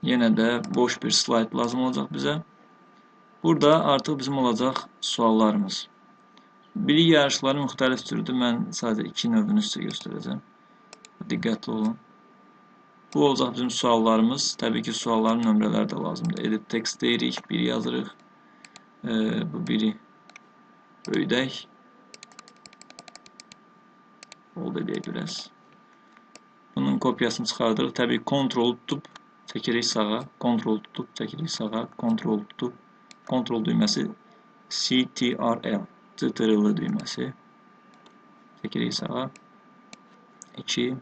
Yenə də boş bir slayd lazım olacaq bizə. Burada artıq bizim olacaq suallarımız. Bilik yarışları müxtəlif türdür. Mən sadəcə 2 növünü sizə göstərəcəm. Diqqətli olun. Bu olacaq bizim suallarımız. Təbii ki, sualların nömrələri də lazımdır. Edit text deyirik, 1 yazırıq. Bu biri böyüdək. Oldu eləyək biraz. Bunun kopyasını çıxardırıq. Təbii Ctrl tutub çəkirik sağa, Ctrl tutub çəkirik sağa, Ctrl tutub, Ctrl düyməsi CTRL, CTRL düyməsi. Çəkirik sağa. 2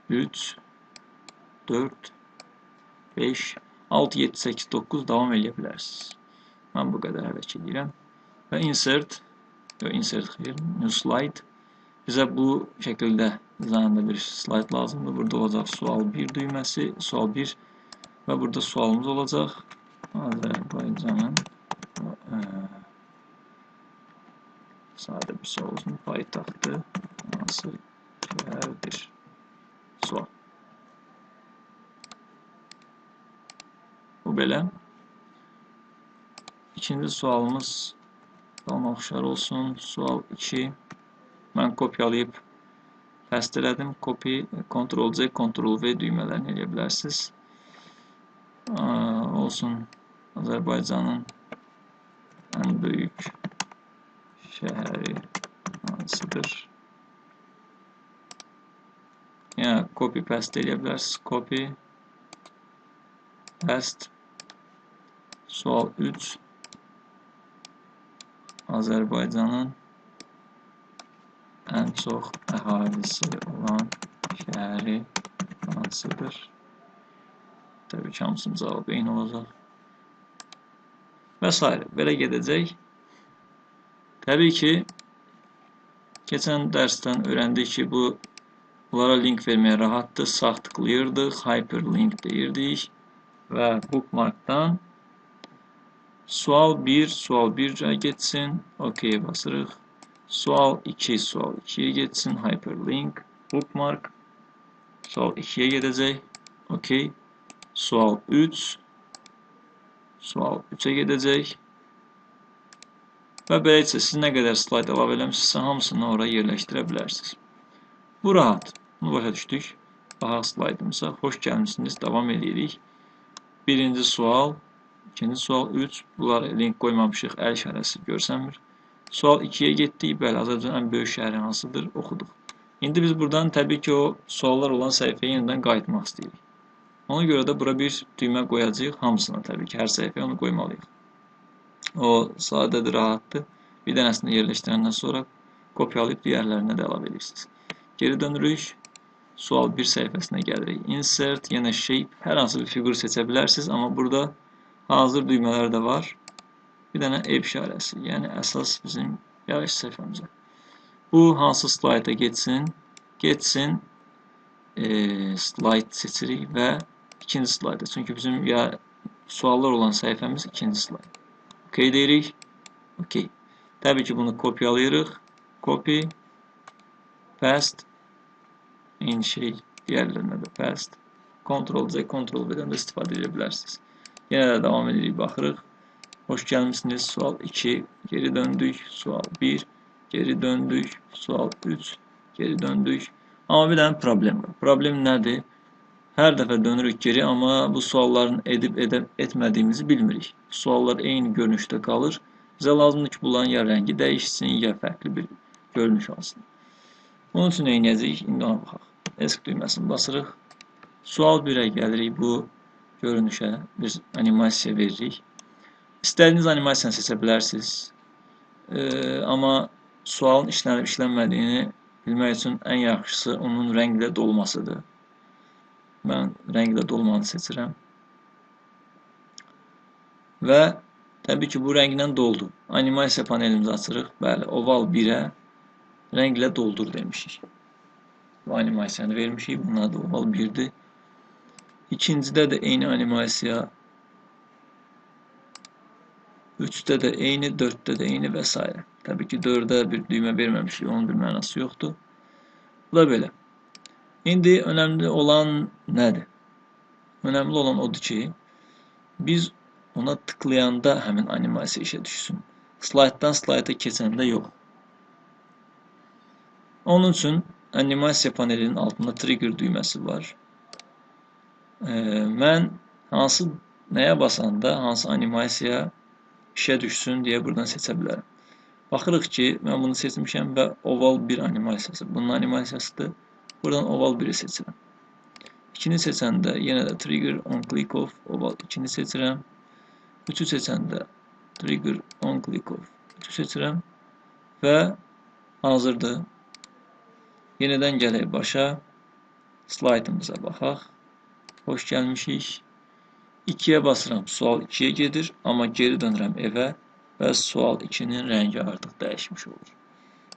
3 4 5 6 7 8 9 davam edə bilərsiniz. Mən bu qədər hərəkət edirəm. Və insert xeyr, new slide. Bizə bu şəkildə dizaynda bir slayd lazımdır. Burada olacaq sual 1 düyməsi, sual 1 və burada sualımız olacaq. Azərbaycanın sadə bir sual olsun. Paytaxtı hansı şəhərdir? Sual. Bu belə. İkinci sualımız qalmaq oxşar olsun. Sual 2. Mən kopyalayıb təst elədim. Copy, Ctrl-C, Ctrl-V düymələrini eləyə bilərsiniz. Olsun. Azərbaycanın ən böyük şəhəri hansıdır? Yəni, copy, paste eləyə bilərsiniz. Copy, paste. Sual 3. Azərbaycanın ən çox əhalisi olan şəhəri hansıdır? Təbii ki, hamısının cavabı eyni olacaq. Və s. Belə gedəcək. Təbii ki, keçən dərsdən öyrəndik ki, bunlara link verməyə rahatdır. Sağ tıklayırdıq, hyperlink deyirdik və bookmarkdan sual 1, sual 1-ə getsin, OK-yə basırıq. Sual 2, sual 2-yə getsin, hyperlink, bookmark, sual 2-yə gedəcək, OK. Sual 3, sual 3-ə gedəcək və beləliklə siz nə qədər slayd əlavə eləmişsinizsə, hamısını oraya yerləşdirə bilərsiniz. Bu rahat, bunu başa düşdük. Baxaq slaydımıza, xoş gəlmişsiniz, davam edirik. Birinci sual, ikinci sual 3, bunlar link qoymamışıq, əl işarəsi görsənmir. Sual 2-yə getdik, bəli, Azərbaycanın ən böyük şəhəri hansıdır, oxuduq. İndi biz buradan təbii ki, o suallar olan səhifəyə yenidən qayıtmaq istəyirik. Ona görə də bura bir düymə qoyacağıq, hamısına təbii ki, hər səhifəyə onu qoymalıyıq. O sadədir, rahatdır. Bir dənəsini yerləşdirəndən sonra kopyalayıb digərlərinə də əlavə edirsiniz. Geri dönürük, sual 1 səhifəsinə gəlirik. Insert, yenə shape, hər hansı bir fiqur seçə bilərsiniz, amma burada hazır düymələr də var. Bir dənə ev işarəsi, yəni əsas bizim yarış səhifəmizə. Bu hansı slayda getsin? Getsin, slayd seçirik və ikinci slayda. Çünki bizim suallar olan səhifəmiz ikinci slayd. OK deyirik. OK. Təbii ki, bunu kopyalayırıq. Copy, paste, eyni şey digərlərinə də paste. Ctrl-C, Ctrl-V-dən də istifadə edə bilərsiniz. Yenə də davam edirik, baxırıq. Hoş gəlmişsiniz. Sual 2, geri döndük. Sual 1, geri döndük. Sual 3, geri döndük. Amma bir dənə problem var. Problem nədir? Hər dəfə dönürük geri, amma bu sualların edib etmədiyimizi bilmirik. Suallar eyni görünüşdə qalır. Bizə lazımdır ki, bunların ya rəngi dəyişsin, ya fərqli bir görünüş alsın. Bunun üçün eynəyəcəyik. İndi ona baxaq. Esk düyməsini basırıq. Sual 1-ə gəlirik. Bu görünüşə bir animasiya veririk. İstədiyiniz animasiyanı seçə bilərsiniz. Amma sualın işlənib işlənmədiyini bilmək üçün ən yaxşısı onun rənglə dolmasıdır. Mən rənglə dolmanı seçirəm. Və təbii ki, bu rənglə doldu. Animasiya panelimizi açırıq. Bəli, oval 1-ə rənglə doldur demişik. Bu animasiyanı vermişik. Bunlar da oval 1-dir. İkincidə də eyni animasiya. 3-də də eyni, 4-də də eyni və s. Təbii ki, 4-də bir düymə verməmişik, onun bir mənası yoxdur. Bu da belə. İndi önəmli olan nədir? Önemli olan odur ki, biz ona tıklayanda həmin animasiya işə düşsün. Slaytdan slayta keçəndə yox. Onun üçün animasiya panelinin altında trigger düyməsi var. Mən nəyə basanda hansı animasiya işə düşsün deyə buradan seçə bilərəm. Baxırıq ki, mən bunu seçmişəm və oval 1 animasiyası. Bunun animasiyasıdır. Buradan oval 1-i seçirəm. 2-ni seçəndə yenə də trigger on click off oval 2-ni seçirəm. 3-ü seçəndə trigger on click off 3-ü seçirəm və hazırdır. Yenidən gələk başa. Slaytımıza baxaq. Xoş gəlmişik. 2-yə basıram, sual 2-yə gedir, amma geri dönürəm evə və sual 2-nin rəngi artıq dəyişmiş olur.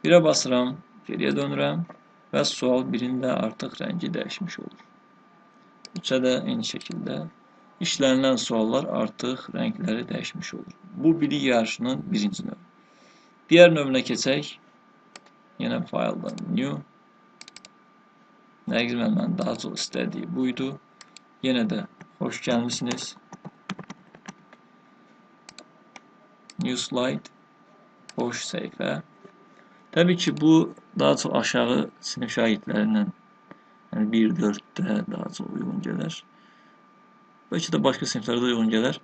1-ə basıram, geriyə dönürəm və sual 1-in də artıq rəngi dəyişmiş olur. 3-ə də eyni şəkildə işlənilən suallar artıq rəngləri dəyişmiş olur. Bu bilik yarışının birinci növü. Digər növünə keçək. Yenə fayldan new. Nəqizmən mən daha çox istədiyi buydu. Yenə də xoş gəlmişsiniz. New slide. Boş səhifə. Təbii ki, bu daha çox aşağı sinif şagirdlərindən, yəni 1-4-də daha çox uyğun gələr. Bəlkə də başqa siniflərdə uyğun gələr.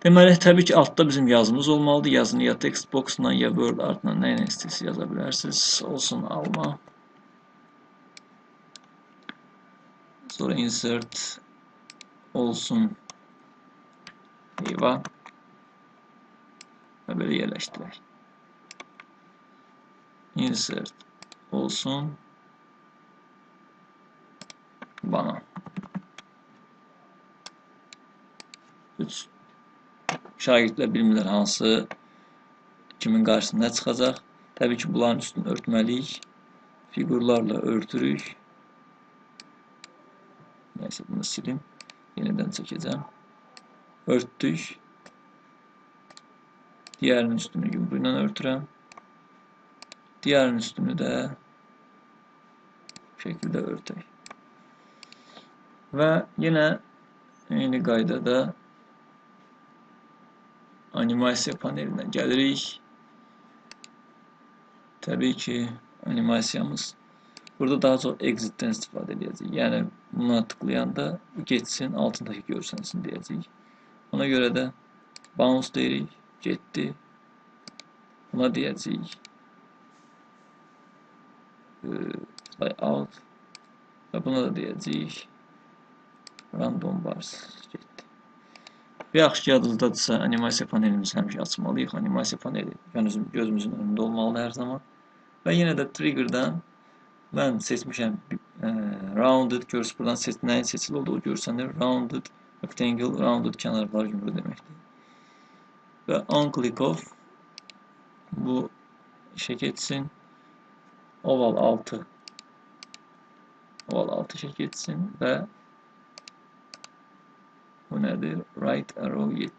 Deməli, təbii ki, altda bizim yazımız olmalıdır. Yazını ya text boxla, ya word artla nə ilə istəyirsiniz yaza bilərsiniz. Olsun alma. Sonra insert olsun heyva və belə yerləşdirək. Insert olsun bana. 3 şagirdlər bilmirlər hansı kimin qarşısında çıxacaq. Təbii ki, bunların üstünü örtməliyik. Figurlarla örtürük. Nəysə, bunu silim. Yenidən çəkəcəm. Örtdük. Digərinin üstünü yumru ilə örtürəm. Digərinin üstünü də bu şəkildə örtək. Və yenə eyni qaydada animasiya panelinə gəlirik. Təbii ki, animasiyamız burada daha çox exitdən istifadə edəcəyik. Yəni, buna tıklayanda geçsin, altındakı görsənsin deyəcəyik. Ona görə də bounce deyirik, getdi. Buna deyəcəyik fly out və buna da deyəcəyik random bars getdi. Və yaxşı ki, yadınızdadırsa, animasiya panelimizi həmişə açmalıyıq. Animasiya paneli gözümüzün önündə olmalı hər zaman. Və yenə də triggerdən mən seçmişəm rounded, görürsünüz buradan nəyin seçili olduğu görsənir. Rounded, rectangle, rounded kənarlar yumru deməkdir. Və on click off bu işə geçsin. Oval 6 işə geçsin və bu nədir? Right arrow 7.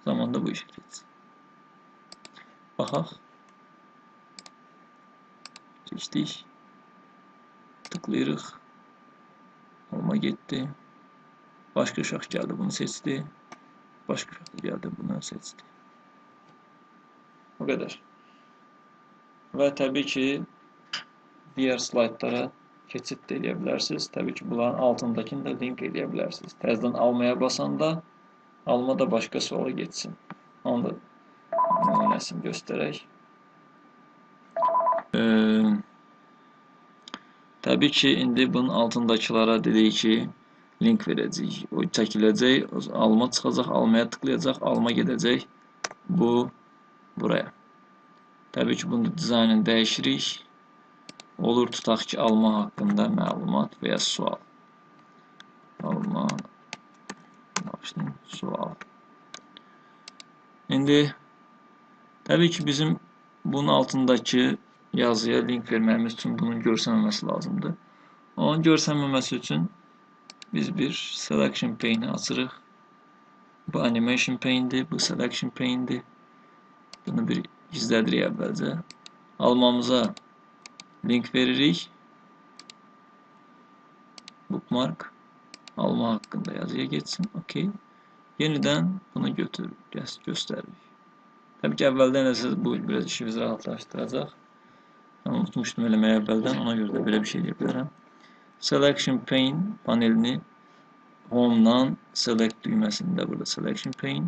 Zamanda bu işə geçsin. Baxaq. Seçdik. Tıklayırıq. Olma getdi. Başqa uşaq gəldi, bunu seçdi. Başqa uşaq gəldi, bunu seçdi. O qədər. Və təbii ki, digər slaytlara keçid də eləyə bilərsiniz. Təbii ki, bunların altındakini də link eləyə bilərsiniz. Təzədən almaya basanda, alma da başqa suala geçsin. Onu da nümunəsini göstərək. Təbii ki, indi bunun altındakılara dedik ki, link verəcəyik. O çəkiləcək, alma çıxacaq, almaya tıklayacaq, alma gedəcək. Bu, buraya. Təbii ki, bunun dizaynını dəyişirik. Olur, tutaq ki, alma haqqında məlumat və ya sual. Alma, sual. İndi, təbii ki, bizim bunun altındakı yazıya link verməyimiz üçün bunun görsənməməsi lazımdır. Onun görsənməməsi üçün biz bir selection pane açırıq. Bu animation pane'dir, bu selection pane'dir. Bunu bir gizlədirik əvvəlcə. Almamıza link veririk. Bookmark. Alma hakkında yazıya geçsin. Okey. Yeniden bunu göstərir. Təbii ki, əvvəldən də siz bu biraz işinizi rahatlaşdıracaq. Ben unutmuştum eləməyi əvvəldən, ona görə də belə bir şey edə bilərəm. Selection pane panelini Home'dan select düyməsini də burada selection pane.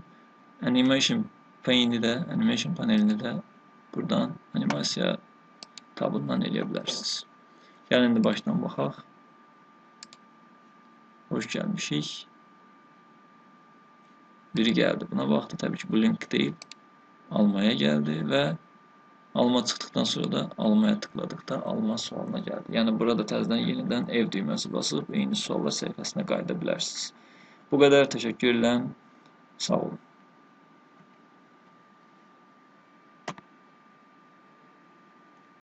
Animation panelini də buradan animasiya tabından eləyə bilərsiniz. Gəlin indi başdan baxaq. Hoş gəlmişik. Biri gəldi. Buna baxdı. Təbii ki, bu link deyil. Almaya gəldi və alma çıxdıqdan sonra da almaya tıkladıqda alma sualına gəldi. Yəni burada təzədən yenidən ev düyməsi basıb eyni suallar səhifəsinə qayıda bilərsiniz. Bu qədər. Təşəkkür edirəm. Sağ olun.